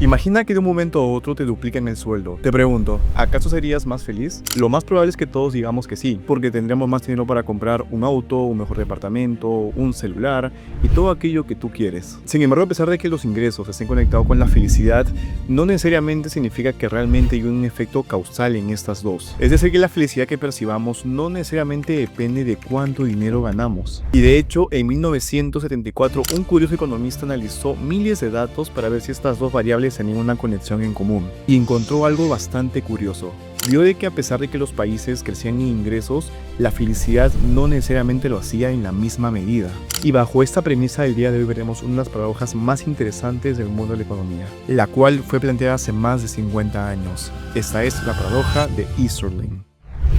Imagina que de un momento a otro te duplican el sueldo. Te pregunto, ¿acaso serías más feliz? Lo más probable es que todos digamos que sí, porque tendríamos más dinero para comprar un auto, un mejor departamento, un celular y todo aquello que tú quieres. Sin embargo, a pesar de que los ingresos estén conectados con la felicidad, no necesariamente significa que realmente hay un efecto causal en estas dos. Es decir, que la felicidad que percibamos no necesariamente depende de cuánto dinero ganamos. Y de hecho, en 1974, un curioso economista analizó miles de datos para ver si estas dos variables tenían una conexión en común, y encontró algo bastante curioso. Vio de que a pesar de que los países crecían en ingresos, la felicidad no necesariamente lo hacía en la misma medida. Y bajo esta premisa del día de hoy veremos una de las paradojas más interesantes del mundo de la economía, la cual fue planteada hace más de 50 años. Esta es la paradoja de Easterling.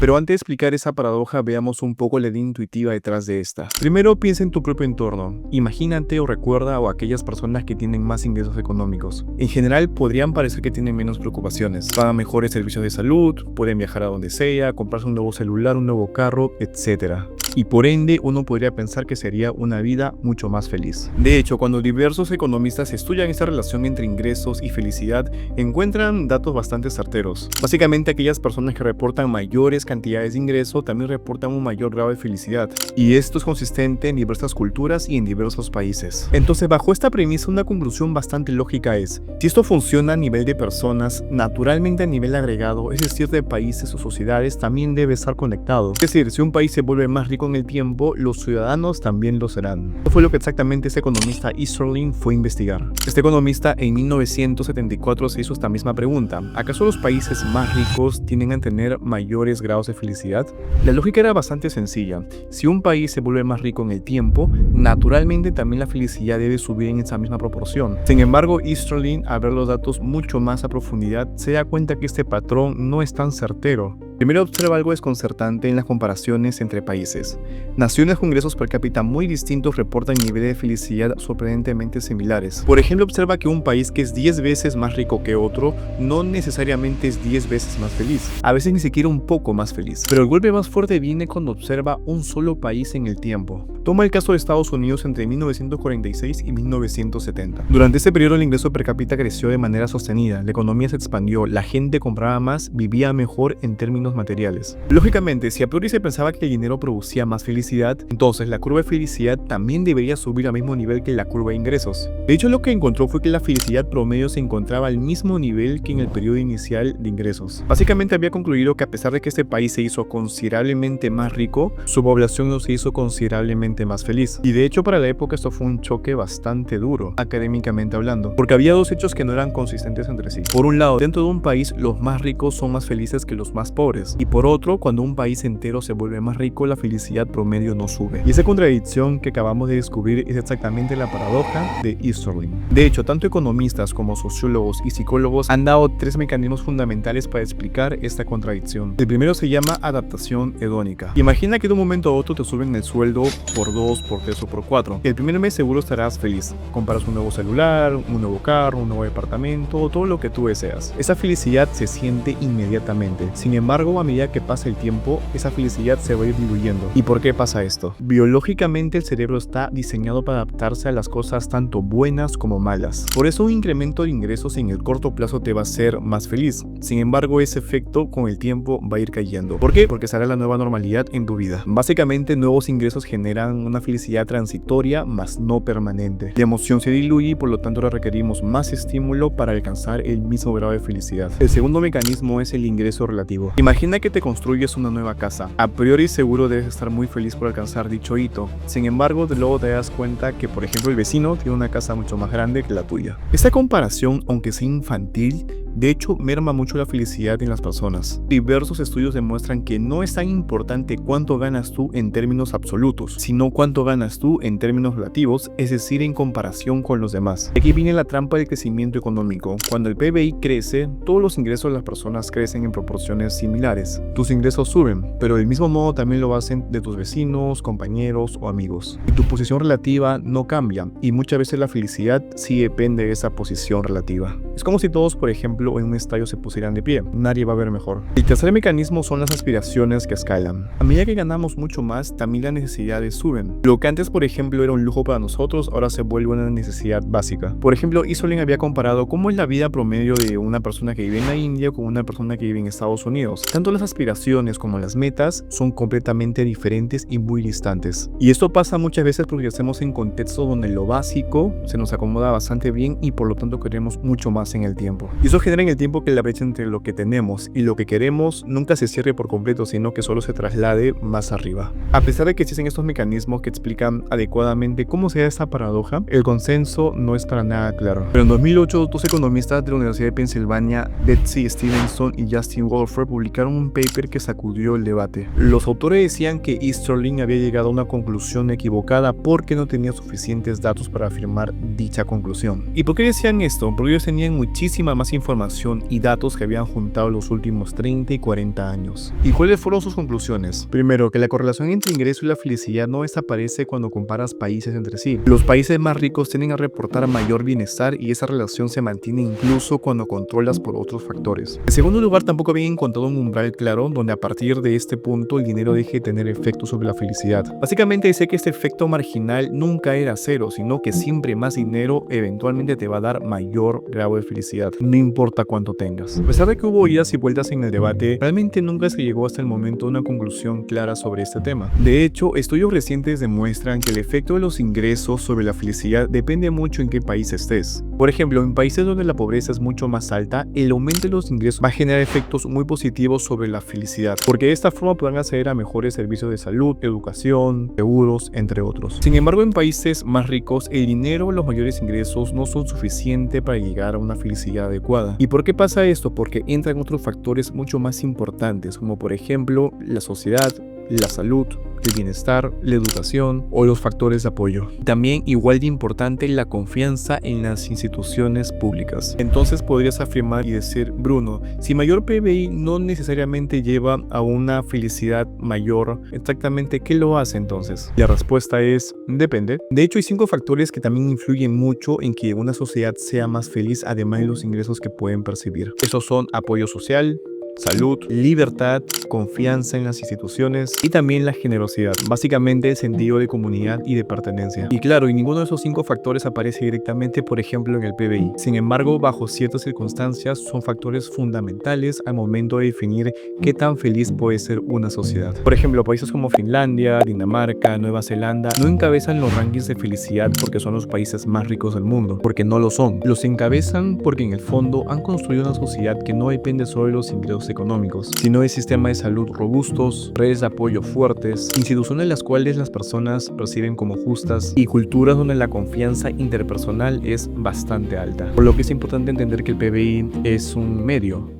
Pero antes de explicar esa paradoja, veamos un poco la idea intuitiva detrás de esta. Primero, piensa en tu propio entorno. Imagínate o recuerda a aquellas personas que tienen más ingresos económicos. En general, podrían parecer que tienen menos preocupaciones. Pagan mejores servicios de salud, pueden viajar a donde sea, comprarse un nuevo celular, un nuevo carro, etc. Y por ende, uno podría pensar que sería una vida mucho más feliz. De hecho, cuando diversos economistas estudian esta relación entre ingresos y felicidad, encuentran datos bastante certeros. Básicamente, aquellas personas que reportan mayores cantidades de ingreso también reportan un mayor grado de felicidad. Y esto es consistente en diversas culturas y en diversos países. Entonces, bajo esta premisa, una conclusión bastante lógica es: si esto funciona a nivel de personas, naturalmente a nivel agregado, es decir, de países o sociedades, también debe estar conectado. Es decir, si un país se vuelve más rico en el tiempo, los ciudadanos también lo serán. Esto fue lo que exactamente este economista Easterling fue a investigar. Este economista en 1974 se hizo esta misma pregunta: ¿acaso los países más ricos tienden a tener mayores grados de felicidad? La lógica era bastante sencilla. Si un país se vuelve más rico en el tiempo, naturalmente también la felicidad debe subir en esa misma proporción. Sin embargo, Easterling, al ver los datos mucho más a profundidad, se da cuenta que este patrón no es tan certero. Primero, observa algo desconcertante en las comparaciones entre países. Naciones con ingresos per cápita muy distintos reportan niveles de felicidad sorprendentemente similares. Por ejemplo, observa que un país que es 10 veces más rico que otro no necesariamente es 10 veces más feliz, a veces ni siquiera un poco más feliz. Pero el golpe más fuerte viene cuando observa un solo país en el tiempo. Toma el caso de Estados Unidos entre 1946 y 1970. Durante este periodo el ingreso per cápita creció de manera sostenida, la economía se expandió, la gente compraba más, vivía mejor en términos materiales. Lógicamente, si a priori se pensaba que el dinero producía más felicidad, entonces la curva de felicidad también debería subir al mismo nivel que la curva de ingresos. De hecho, lo que encontró fue que la felicidad promedio se encontraba al mismo nivel que en el periodo inicial de ingresos. Básicamente había concluido que a pesar de que este país se hizo considerablemente más rico, su población no se hizo considerablemente más feliz. Y de hecho, para la época esto fue un choque bastante duro, académicamente hablando, porque había dos hechos que no eran consistentes entre sí. Por un lado, dentro de un país los más ricos son más felices que los más pobres. Y por otro, cuando un país entero se vuelve más rico, la felicidad promedio no sube. Y esa contradicción que acabamos de descubrir es exactamente la paradoja de Easterling. De hecho, tanto economistas como sociólogos y psicólogos han dado tres mecanismos fundamentales para explicar esta contradicción. El primero se llama adaptación hedónica. Imagina que de un momento a otro te suben el sueldo por 2, por 3 o por 4. El primer mes seguro estarás feliz. Compras un nuevo celular, un nuevo carro, un nuevo departamento, todo lo que tú deseas. Esa felicidad se siente inmediatamente. Sin embargo, a medida que pasa el tiempo, esa felicidad se va a ir diluyendo. ¿Y por qué pasa esto? Biológicamente el cerebro está diseñado para adaptarse a las cosas tanto buenas como malas. Por eso un incremento de ingresos en el corto plazo te va a hacer más feliz. Sin embargo, ese efecto con el tiempo va a ir cayendo. ¿Por qué? Porque será la nueva normalidad en tu vida. Básicamente, nuevos ingresos generan una felicidad transitoria, mas no permanente. La emoción se diluye y por lo tanto ahora requerimos más estímulo para alcanzar el mismo grado de felicidad. El segundo mecanismo es el ingreso relativo. Imagina que te construyes una nueva casa. A priori seguro debes estar muy feliz por alcanzar dicho hito. Sin embargo, luego te das cuenta que, por ejemplo, el vecino tiene una casa mucho más grande que la tuya. Esta comparación, aunque sea infantil, de hecho merma mucho la felicidad en las personas. Diversos estudios demuestran que no es tan importante cuánto ganas tú en términos absolutos, sino cuánto ganas tú en términos relativos, es decir, en comparación con los demás. Aquí viene la trampa del crecimiento económico. Cuando el PBI crece, todos los ingresos de las personas crecen en proporciones similares. Tus ingresos suben, pero del mismo modo también lo hacen de tus vecinos, compañeros o amigos. Y tu posición relativa no cambia, y muchas veces la felicidad sí depende de esa posición relativa. Es como si todos, por ejemplo, ejemplo, en un estadio se pusieran de pie. Nadie va a ver mejor. El tercer mecanismo son las aspiraciones que escalan. A medida que ganamos mucho más, también las necesidades suben. Lo que antes, por ejemplo, era un lujo para nosotros, ahora se vuelve una necesidad básica. Por ejemplo, Isolin había comparado cómo es la vida promedio de una persona que vive en la India con una persona que vive en Estados Unidos. Tanto las aspiraciones como las metas son completamente diferentes y muy distantes. Y esto pasa muchas veces porque estamos en contextos donde lo básico se nos acomoda bastante bien y por lo tanto queremos mucho más en el tiempo. Y eso genera en el tiempo que la brecha entre lo que tenemos y lo que queremos nunca se cierre por completo, sino que solo se traslade más arriba. A pesar de que existen estos mecanismos que explican adecuadamente cómo se da esta paradoja, el consenso no es para nada claro. Pero en 2008, dos economistas de la Universidad de Pensilvania, Betsy Stevenson y Justin Wolfer, publicaron un paper que sacudió el debate. Los autores decían que Easterlin había llegado a una conclusión equivocada porque no tenía suficientes datos para afirmar dicha conclusión. ¿Y por qué decían esto? Porque ellos tenían muchísima más información y datos que habían juntado los últimos 30 y 40 años. ¿Y cuáles fueron sus conclusiones? Primero, que la correlación entre ingreso y la felicidad no desaparece cuando comparas países entre sí. Los países más ricos tienden a reportar mayor bienestar y esa relación se mantiene incluso cuando controlas por otros factores. En segundo lugar, tampoco habían encontrado un umbral claro donde a partir de este punto el dinero deje de tener efecto sobre la felicidad. Básicamente dice que este efecto marginal nunca era cero, sino que siempre más dinero eventualmente te va a dar mayor grado de felicidad, no importa cuánto tengas. A pesar de que hubo idas y vueltas en el debate, realmente nunca se llegó hasta el momento a una conclusión clara sobre este tema. De hecho, estudios recientes demuestran que el efecto de los ingresos sobre la felicidad depende mucho en qué país estés. Por ejemplo, en países donde la pobreza es mucho más alta, el aumento de los ingresos va a generar efectos muy positivos sobre la felicidad, porque de esta forma podrán acceder a mejores servicios de salud, educación, seguros, entre otros. Sin embargo, en países más ricos, el dinero o los mayores ingresos no son suficientes para llegar a una felicidad adecuada. ¿Y por qué pasa esto? Porque entran otros factores mucho más importantes, como por ejemplo la sociedad, la salud, el bienestar, la educación o los factores de apoyo. También igual de importante la confianza en las instituciones públicas. Entonces podrías afirmar y decir, Bruno, si mayor PBI no necesariamente lleva a una felicidad mayor, exactamente ¿qué lo hace entonces? La respuesta es, depende. De hecho hay 5 factores que también influyen mucho en que una sociedad sea más feliz, además de los ingresos que pueden percibir. Estos son apoyo social, salud, libertad, confianza en las instituciones y también la generosidad, básicamente el sentido de comunidad y de pertenencia. Y claro, y ninguno de esos 5 factores aparece directamente, por ejemplo, en el PBI. Sin embargo, bajo ciertas circunstancias son factores fundamentales al momento de definir qué tan feliz puede ser una sociedad. Por ejemplo, países como Finlandia, Dinamarca, Nueva Zelanda no encabezan los rankings de felicidad porque son los países más ricos del mundo, porque no lo son. Los encabezan porque en el fondo han construido una sociedad que no depende solo de los ingresos económicos, sino de sistemas de salud robustos, redes de apoyo fuertes, instituciones en las cuales las personas perciben como justas y culturas donde la confianza interpersonal es bastante alta. Por lo que es importante entender que el PBI es un medio,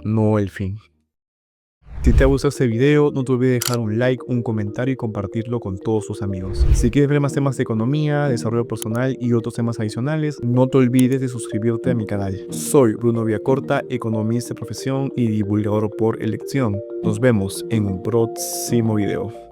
no el fin. Si te ha gustado este video, no te olvides dejar un like, un comentario y compartirlo con todos tus amigos. Si quieres ver más temas de economía, desarrollo personal y otros temas adicionales, no te olvides de suscribirte a mi canal. Soy Bruno Villacorta, economista de profesión y divulgador por elección. Nos vemos en un próximo video.